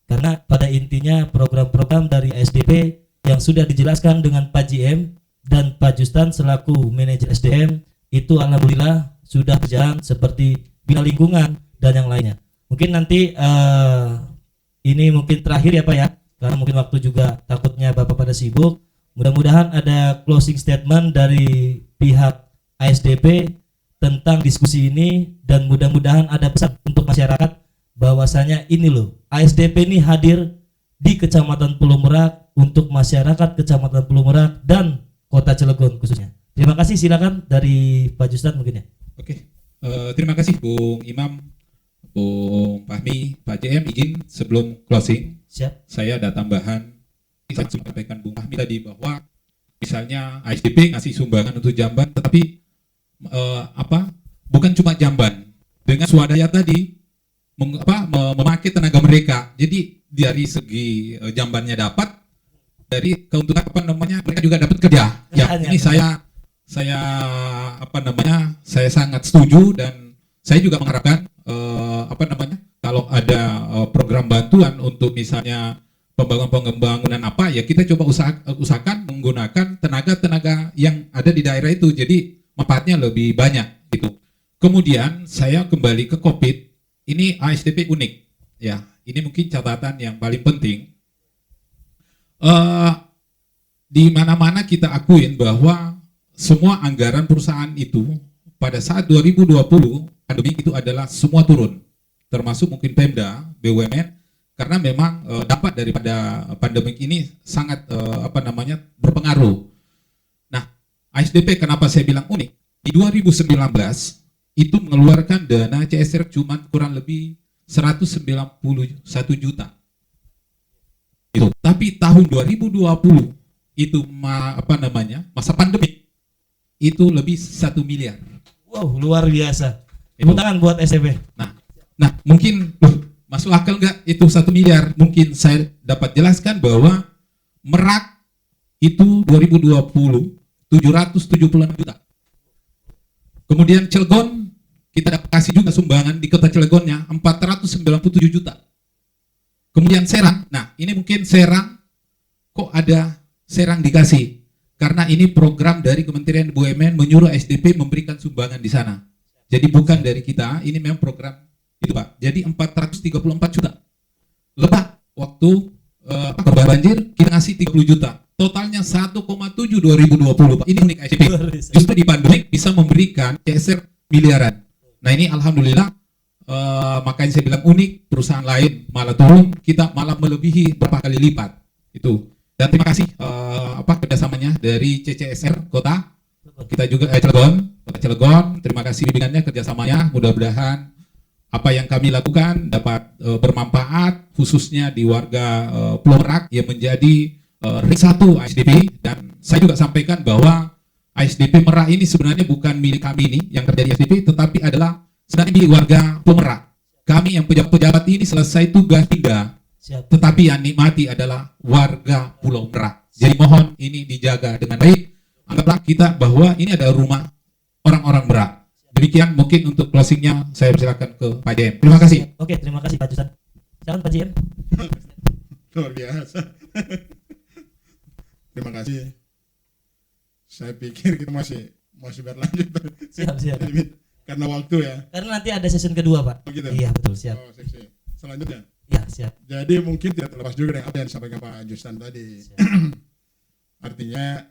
Karena pada intinya program-program dari SDP yang sudah dijelaskan dengan Pak JM dan Pak Justan selaku manajer SDM itu alhamdulillah sudah berjalan seperti bina lingkungan dan yang lainnya. Mungkin nanti ini mungkin terakhir ya Pak ya, karena mungkin waktu juga takutnya Bapak pada sibuk. Mudah-mudahan ada closing statement dari pihak ASDP tentang diskusi ini, dan mudah-mudahan ada pesan untuk masyarakat bahwasanya ini loh, ASDP ini hadir di Kecamatan Pulau Merak untuk masyarakat Kecamatan Pulau Merak dan Kota Cilegon khususnya. Terima kasih, silakan dari Pak Justan mungkin ya. Oke, terima kasih Bung Imam, Bung Fahmi, Pak JM. Izin sebelum closing, Siap. saya ada tambahan. Saya sampaikan Bung Fahmi tadi bahwa misalnya ASDP ngasih sumbangan untuk jamban, tetapi bukan cuma jamban, dengan swadaya tadi memakai tenaga mereka. Jadi dari segi jambannya dapat, dari keuntungan mereka juga dapat kerja. Ya, ini saya sangat setuju, dan saya juga mengharapkan kalau ada program bantuan untuk misalnya pembangunan ya kita coba usahakan menggunakan tenaga yang ada di daerah itu, jadi manfaatnya lebih banyak gitu. Kemudian saya kembali ke COVID. Ini ASDP unik ya. Ini mungkin catatan yang paling penting. Di mana-mana kita akuin bahwa semua anggaran perusahaan itu pada saat 2020 pandemi itu adalah semua turun, termasuk mungkin Pemda, BUMN, karena memang dampak daripada pandemi ini sangat berpengaruh. Nah, ASDP kenapa saya bilang unik? Di 2019 itu mengeluarkan dana CSR cuma kurang lebih 191 juta. Itu. Tapi tahun 2020 itu masa pandemi itu lebih 1 miliar. Wow, luar biasa. Itu. Tepuk tangan buat SDP. Nah, mungkin masuk akal nggak itu 1 miliar? Mungkin saya dapat jelaskan bahwa Merak itu 2020 776 juta. Kemudian Cilegon kita dapat kasih juga sumbangan di kota Cilegonnya 497 juta. Kemudian Serang, nah ini mungkin Serang kok ada Serang dikasih karena ini program dari Kementerian BUMN menyuruh SDP memberikan sumbangan di sana. Jadi bukan dari kita, ini memang program itu Pak. Jadi 434 juta. Lebak waktu korban banjir kita ngasih 30 juta. Totalnya 1,7 2020 Pak. Ini unik SDP. Luar biasa. Justru di pandemi bisa memberikan CSR miliaran. Nah ini alhamdulillah makanya saya bilang unik, perusahaan lain malah turun, kita malah melebihi berapa kali lipat. Itu. Dan terima kasih kerjasamanya dari CCSR Kota, kita juga Kota Cilegon, terima kasih bimbingannya, kerjasamanya, mudah-mudahan apa yang kami lakukan dapat bermanfaat, khususnya di warga Pulau Merak yang menjadi ring 1 ASDP. Dan saya juga sampaikan bahwa ASDP Merak ini sebenarnya bukan milik kami ini yang kerja di ASDP, tetapi adalah sebenarnya milik warga Pulau Merak. Kami yang pejabat-pejabat ini selesai tugas pindah, Siap. tetapi yang nikmati adalah warga Pulau Merak. Jadi mohon ini dijaga dengan baik. Anggaplah kita bahwa ini adalah rumah orang-orang Merak. Demikian mungkin untuk closingnya saya persilakan ke Pak JM. Terima kasih. Oke, terima kasih Pak Justan. Silakan Pak JM. Luar biasa. Terima kasih. Saya pikir kita masih berlanjut. Siap. Karena waktu ya. Karena nanti ada season kedua, Pak. Oh, gitu? Iya, betul, siap. Oh, seksi. Selanjutnya. Iya, siap. Jadi mungkin tidak terlepas juga dari apa yang disampaikan Pak Justan tadi. Siap. Artinya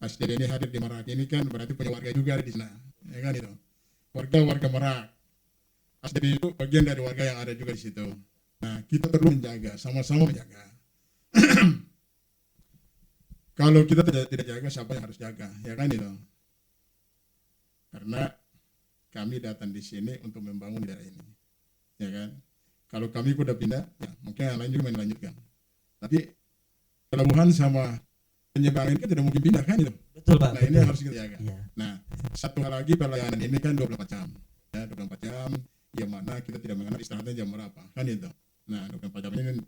Mas Dede ini hadir di Merak ini kan berarti punya warga juga ada di sana, ya kan itu. Warga Merak. Mas Dede itu bagian dari warga yang ada juga di situ. Nah, kita perlu menjaga, sama-sama menjaga. Kalau kita tidak jaga, siapa yang harus jaga, ya kan itu. Karena kami datang di sini untuk membangun daerah ini, ya kan. Kalau kami udah pindah, ya mungkin yang lain juga melanjutkan. Tapi pelabuhan sama penyeberangan ini kan tidak mungkin pindah kan itu. Betul, Pak. Nah, ini betul. harus kita jaga. Iya. Nah, satu hal lagi pelayanan ini kan 24 jam. Ya, 24 jam yang mana kita tidak mengenal istirahatnya jam berapa, kan itu. Nah, 24 jam ini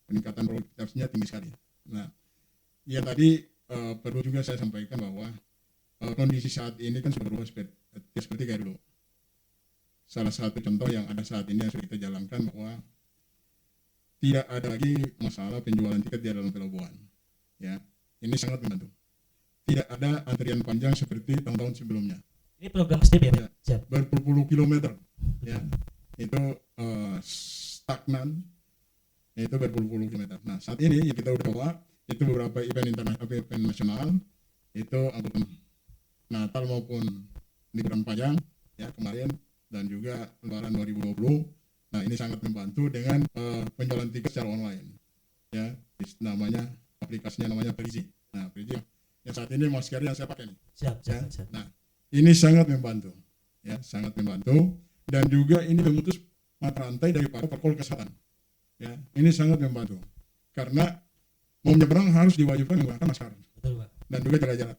peningkatan produktivitasnya tinggi sekali. Nah, yang tadi perlu juga saya sampaikan bahwa kondisi saat ini kan sudah berubah seperti kayak dulu. Salah satu contoh yang ada saat ini yang sudah kita jalankan bahwa tidak ada lagi masalah penjualan tiket di dalam pelabuhan. Ya, ini sangat membantu. Tidak ada antrian panjang seperti tahun-tahun sebelumnya. Ini program SDP ya, Pak? Ya. Siap. Berpuluh-puluh kilometer. Ya, itu stagnan. Itu berpuluh-puluh kilometer. Nah, saat ini yang kita udah bawa itu beberapa event internasional, event nasional, itu angkutan Natal maupun liburan panjang ya kemarin dan juga Lebaran 2020. Nah, ini sangat membantu dengan penjualan tiket secara online. Ya, namanya aplikasinya namanya Perigi. Nah, Perigi yang saat ini masker yang saya pakai nih. Siap. Ya. Nah, ini sangat membantu. Ya, sangat membantu dan juga ini memutus mata rantai daripada protokol kesehatan. Ya, ini sangat membantu. Karena mau menyeberang harus diwajibkan menggunakan masker Betul, Pak. dan juga jaga jarak.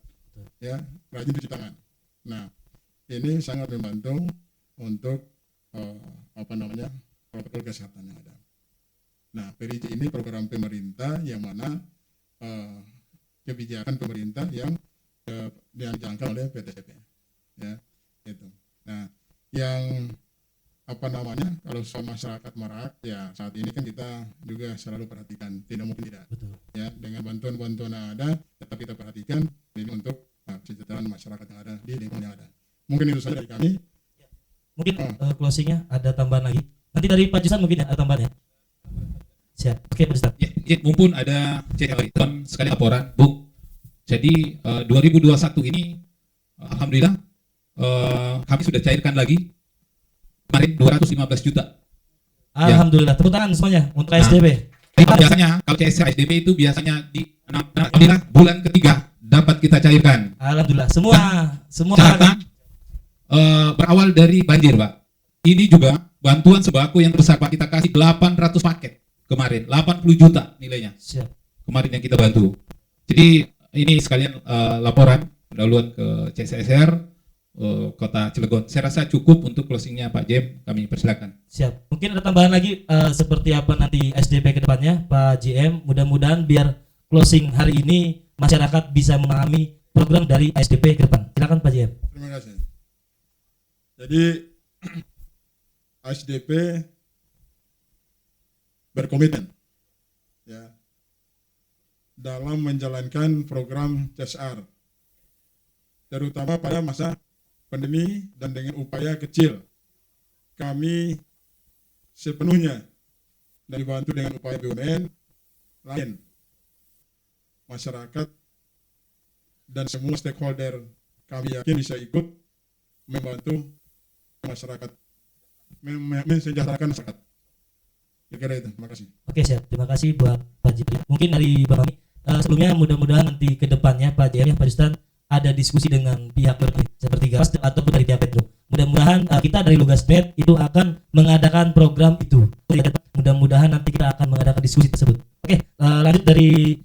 Ya, rajin cuci tangan. Nah, ini sangat membantu untuk protokol kesehatan yang ada. Nah, PRIJ ini program pemerintah yang mana kebijakan pemerintah yang dijalankan oleh PTSP. Ya, itu. Nah, yang kalau soal masyarakat Merak ya saat ini kan kita juga selalu perhatikan, tidak mungkin tidak. Betul. Ya, dengan bantuan-bantuan yang ada tetap kita perhatikan ini untuk kesejahteraan masyarakat yang ada di lingkungan yang ada. Mungkin itu saja dari kami. Mungkin closingnya ada tambahan lagi. Nanti dari Pak Justan mungkin ada tambahan ya. Siap. Oke, Pak Justan. Ya, mumpun ada sekali laporan, Bu. Jadi 2021 ini alhamdulillah kami sudah cairkan lagi kemarin 215 juta. Alhamdulillah. Tepuk tangan semuanya untuk SDP. Biasanya kalau CSR SDP itu biasanya di alhamdulillah bulan ketiga dapat kita cairkan. Alhamdulillah. Semua Catatan berawal dari banjir, Pak. Ini juga bantuan sembako yang besar, Pak. Kita kasih 800 paket. kemarin 80 juta nilainya Siap. kemarin yang kita bantu. Jadi ini sekalian laporan pendahuluan ke CSR Kota Cilegon. Saya rasa cukup untuk closingnya Pak Jem, kami persilakan. Siap. Mungkin ada tambahan lagi seperti apa nanti SDP ke depannya, Pak JM. Mudah-mudahan biar closing hari ini masyarakat bisa memahami program dari SDP ke depan. Silakan Pak JM. Terima kasih. Jadi SDP berkomitmen ya dalam menjalankan program CSR, terutama pada masa pandemi dan dengan upaya kecil kami sepenuhnya dan dibantu dengan upaya BUMN lain, masyarakat dan semua stakeholder kami yakin bisa ikut membantu masyarakat, mensejahterakan masyarakat. Kira-kira itu. Terima kasih. Oke, siap. Terima kasih buat Pak Jibril. Mungkin dari Bapak Mami, sebelumnya mudah-mudahan nanti ke depannya Pak JM ya Pak Justan ada diskusi dengan pihak seperti Gas ataupun dari pihak Petro. Mudah-mudahan kita dari Lugasnet itu akan mengadakan program itu. Mudah-mudahan nanti kita akan mengadakan diskusi tersebut. Oke, lanjut dari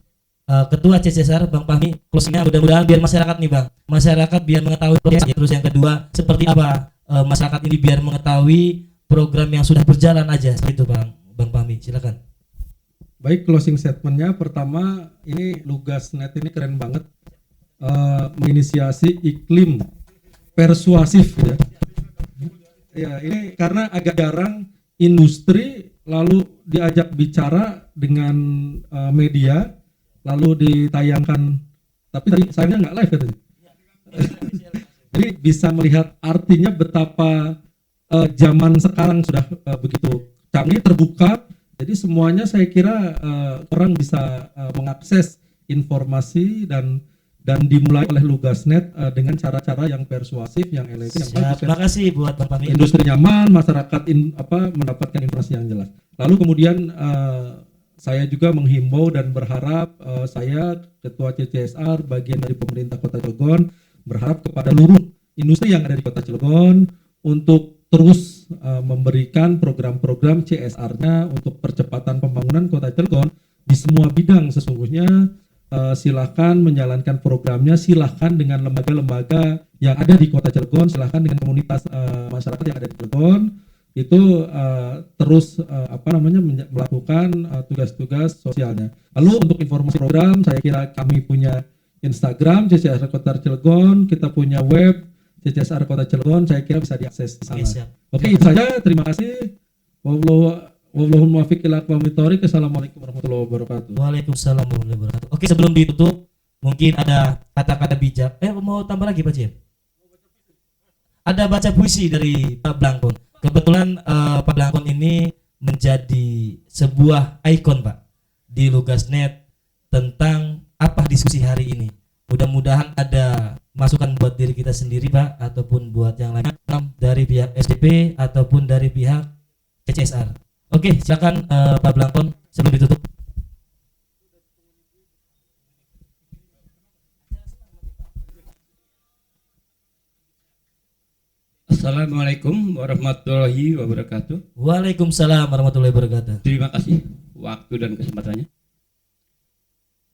Ketua CSR Bang Fahmi, closingnya mudah-mudahan biar masyarakat nih Bang, masyarakat biar mengetahui prosesnya. Terus yang kedua, seperti apa masyarakat ini biar mengetahui program yang sudah berjalan aja, seperti itu Bang Fahmi, silakan. Baik, closing statementnya pertama, ini Lugasnet ini keren banget menginisiasi iklim persuasif ya. Ya, ini karena agak jarang industri lalu diajak bicara dengan media lalu ditayangkan, tapi tadi sayangnya nggak live katanya. Jadi bisa melihat artinya betapa zaman sekarang sudah begitu canggih, terbuka. Jadi semuanya saya kira orang bisa mengakses informasi dan dimulai oleh Lugasnet dengan cara-cara yang persuasif, yang elegan, yang bagus. Terima kasih buat Bang Fahmi. Industri nyaman, masyarakat mendapatkan informasi yang jelas. Lalu kemudian saya juga menghimbau dan berharap saya Ketua CCSR bagian dari pemerintah Kota Cilegon berharap kepada seluruh industri yang ada di Kota Cilegon untuk terus memberikan program-program CSR-nya untuk percepatan pembangunan Kota Cilegon di semua bidang. Sesungguhnya silahkan menjalankan programnya, silahkan dengan lembaga-lembaga yang ada di Kota Cilegon, silahkan dengan komunitas masyarakat yang ada di Cilegon itu terus melakukan tugas-tugas sosialnya. Lalu untuk informasi program, saya kira kami punya Instagram CCSR Kota Cilegon, kita punya web CCSR Kota Cilegon, saya kira bisa diakses di sana. Oke, itu saja. Terima kasih. Wallahul muwaffiq ila aqwamit thoriq. Assalamualaikum warahmatullahi wabarakatuh. Waalaikumsalam warahmatullahi wabarakatuh. Oke, sebelum ditutup mungkin ada kata-kata bijak. Mau tambah lagi Pak Jem? Ada baca puisi dari Pak Blangkon. Kebetulan Pak Blangkon ini menjadi sebuah ikon Pak di Lugasnet tentang apa diskusi hari ini. Mudah-mudahan ada masukan buat diri kita sendiri Pak ataupun buat yang lain dari pihak SDP ataupun dari pihak CCSR. Oke, silakan Pak Blangkon sebelum ditutup. Assalamualaikum warahmatullahi wabarakatuh. Waalaikumsalam warahmatullahi wabarakatuh. Terima kasih waktu dan kesempatannya.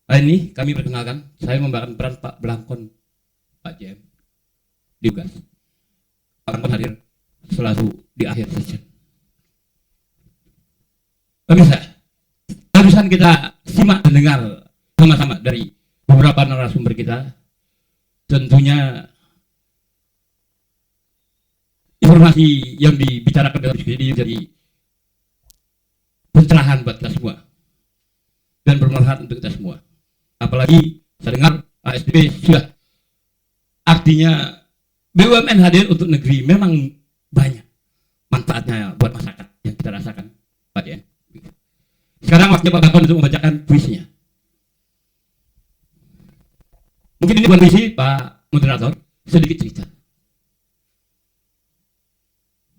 Hari ini kami perkenalkan, saya membawakan peran Pak Blangkon, Pak JM, di Lugas. Pak Blangkon hadir selalu di akhir session. Pemirsa, barusan kita simak dan dengar sama-sama dari beberapa narasumber kita, tentunya informasi yang dibicarakan dalam diskusi ini jadi pencerahan buat kita semua dan bermanfaat untuk kita semua. Apalagi saya dengar ASDP sudah, artinya BUMN hadir untuk negeri memang banyak manfaatnya buat masyarakat yang kita rasakan, Pak Jen. Sekarang waktunya Pak Blangkon untuk membacakan puisinya. Mungkin ini bukan puisi, Pak Moderator, sedikit cerita.